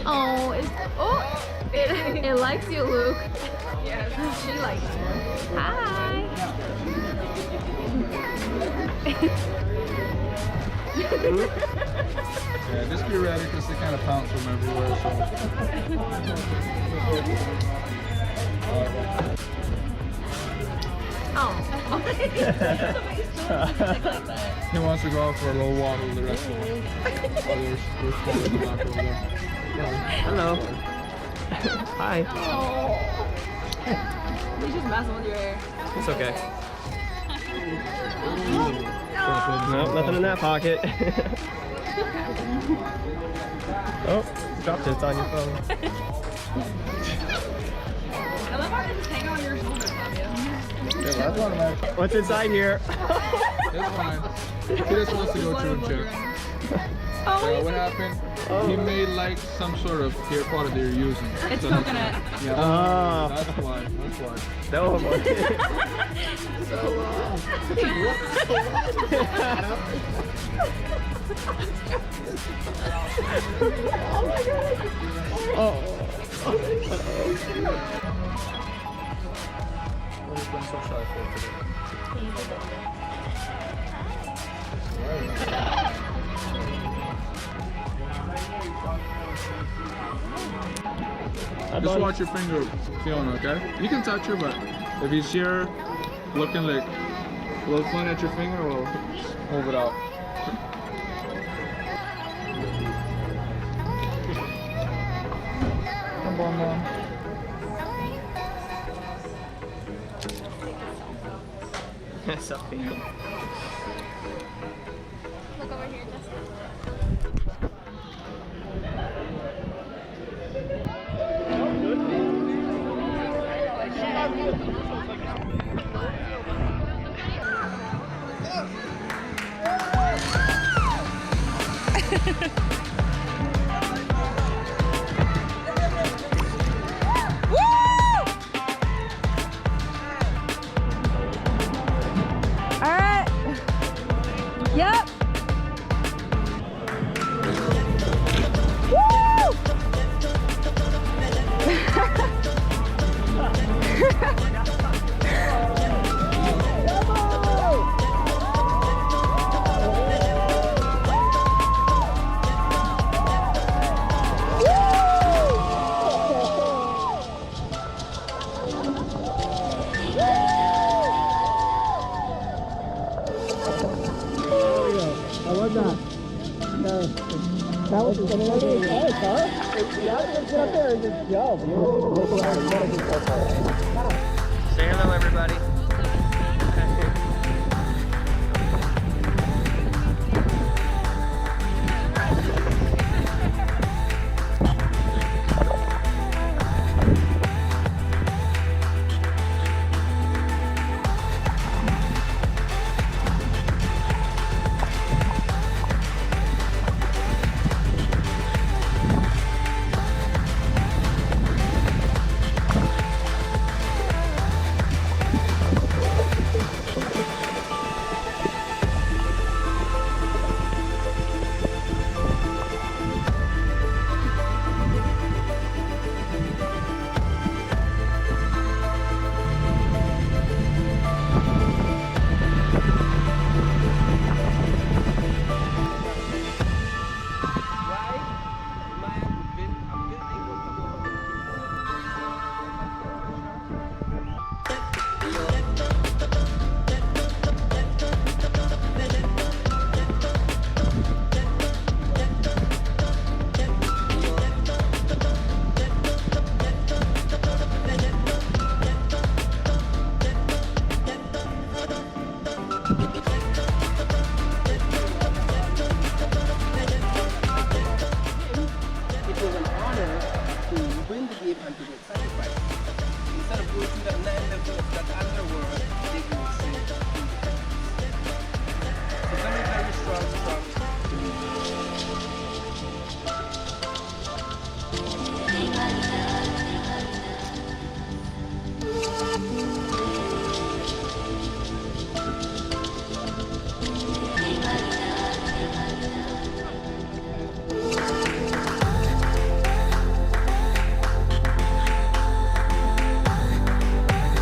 Oh, it likes you, Luke. Yes, she likes it. Hi. Yeah, just be ready because they kind of pounce from everywhere. Oh. He wants to go out for a little walk with the rest of them. There's the back over there. Hello. Hi. He's just messing with your hair. It's okay. No, nothing in that pocket. Oh, dropped it. It's on your phone. I love how they just hang on your shoulders, Fabio. Yeah, that's one of my. What's inside here? It's fine. He just wants to go through and check. So what happened? He made like some sort of hair product they're using. It's So- coconut. Yeah, Oh. that's why. That's why. That one was. Oh. What have you been so shy for today? Just watch your finger, Fiona, okay? You can touch her, but if he's here looking like a little funny at your finger, we'll move it out. Come on, Mom. Sophie. Look over here, Jessica. Alright. Yep. That was going to be okay, huh? Yeah, get up there and just jump. Say hello, everybody.